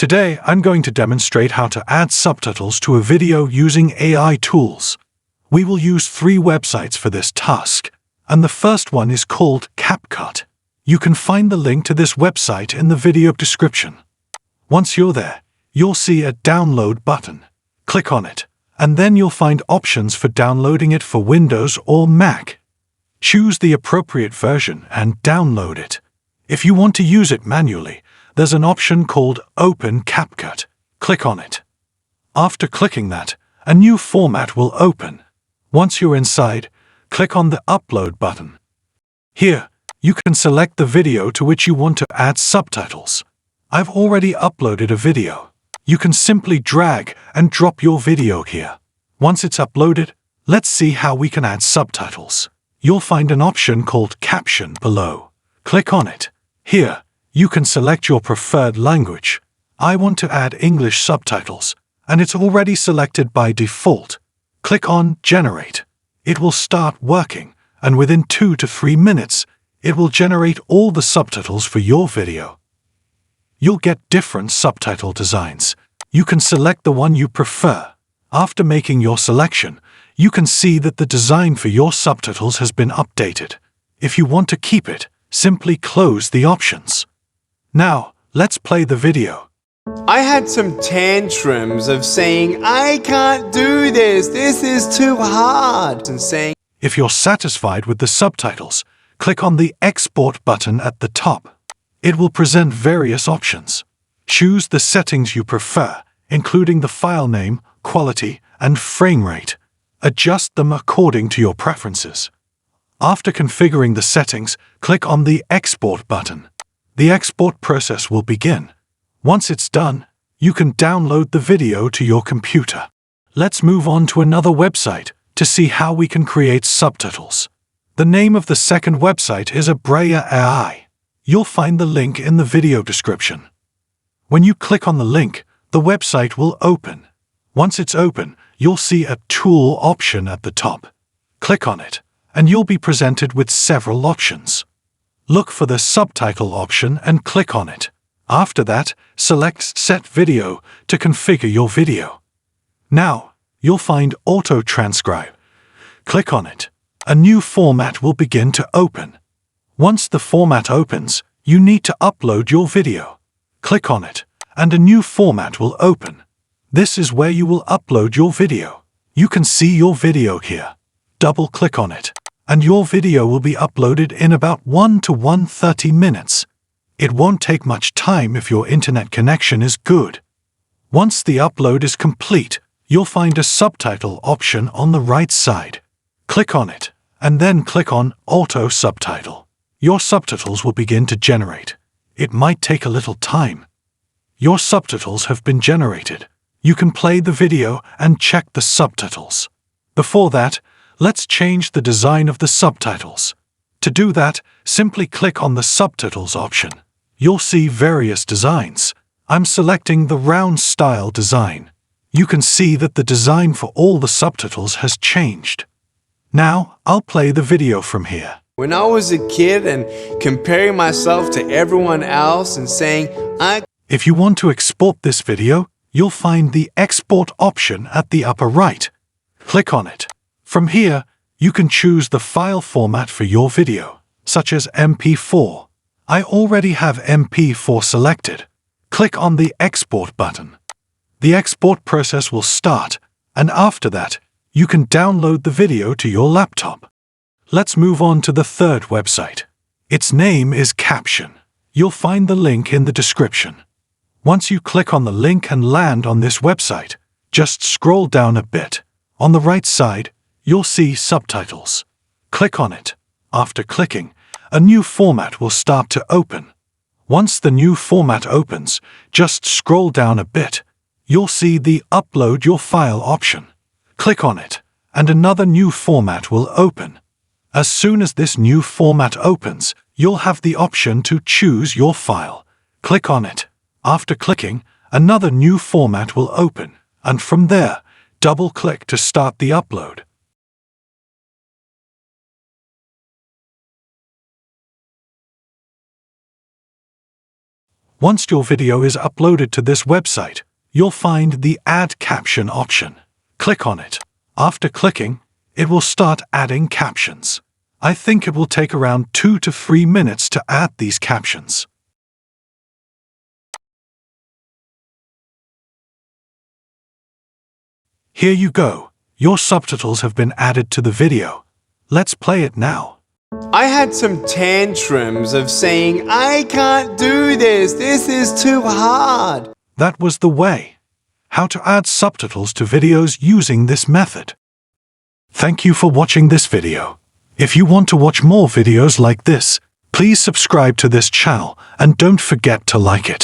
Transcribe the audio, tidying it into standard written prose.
Today, I'm going to demonstrate how to add subtitles to a video using AI tools. We will use 3 websites for this task, and the first one is called Capcut. You can find the link to this website in the video description. Once you're there, you'll see a download button. Click on it, and then you'll find options for downloading it for Windows or Mac. Choose the appropriate version and download it. If you want to use it manually, there's an option called Open Capcut. Click on it. After clicking that, a new format will open. Once you're inside, click on the Upload button. Here, you can select the video to which you want to add subtitles. I've already uploaded a video. You can simply drag and drop your video here. Once it's uploaded, let's see how we can add subtitles. You'll find an option called Caption below. Click on it. Here, you can select your preferred language. I want to add English subtitles, and it's already selected by default. Click on Generate. It will start working, and within 2 to 3 minutes, it will generate all the subtitles for your video. You'll get different subtitle designs. You can select the one you prefer. After making your selection, you can see that the design for your subtitles has been updated. If you want to keep it, simply close the options. Now, let's play the video. I had some tantrums of saying, I can't do this is too hard, and saying, If you're satisfied with the subtitles, click on the Export button at the top. It will present various options. Choose the settings you prefer, including the file name, quality, and frame rate. Adjust them according to your preferences. After configuring the settings, click on the Export button. The export process will begin. Once it's done, you can download the video to your computer. Let's move on to another website to see how we can create subtitles. The name of the second website is Subtitles. You'll find the link in the video description. When you click on the link, the website will open. Once it's open, you'll see a Tool option at the top. Click on it, and you'll be presented with several options. Look for the Subtitle option and click on it. After that, select Set Video to configure your video. Now, you'll find Auto Transcribe. Click on it. A new format will begin to open. Once the format opens, you need to upload your video. Click on it, and a new format will open. This is where you will upload your video. You can see your video here. Double-click on it, and your video will be uploaded in about 1 to 1:30 minutes. It won't take much time if your internet connection is good. Once the upload is complete, you'll find a subtitle option on the right side. Click on it, and then click on Auto Subtitle. Your subtitles will begin to generate. It might take a little time. Your subtitles have been generated. You can play the video and check the subtitles. Before that, let's change the design of the subtitles. To do that, simply click on the Subtitles option. You'll see various designs. I'm selecting the round style design. You can see that the design for all the subtitles has changed. Now, I'll play the video from here. when I was a kid and comparing myself to everyone else and saying, If you want to export this video, you'll find the Export option at the upper right. Click on it. From here, you can choose the file format for your video, such as MP4. I already have MP4 selected. Click on the Export button. The export process will start, and after that, you can download the video to your laptop. Let's move on to the third website. Its name is Caption. You'll find the link in the description. Once you click on the link and land on this website, just scroll down a bit. On the right side, you'll see Subtitles. Click on it. After clicking, a new format will start to open. Once the new format opens, just scroll down a bit. You'll see the Upload Your File option. Click on it, and another new format will open. As soon as this new format opens, you'll have the option to choose your file. Click on it. After clicking, another new format will open, and from there, double-click to start the upload. Once your video is uploaded to this website, you'll find the Add Caption option. Click on it. After clicking, it will start adding captions. I think it will take around 2 to 3 minutes to add these captions. Here you go. Your subtitles have been added to the video. Let's play it now. I had some tantrums of saying, I can't do this is too hard. That was the way. How to add subtitles to videos using this method. Thank you for watching this video. If you want to watch more videos like this, please subscribe to this channel and don't forget to like it.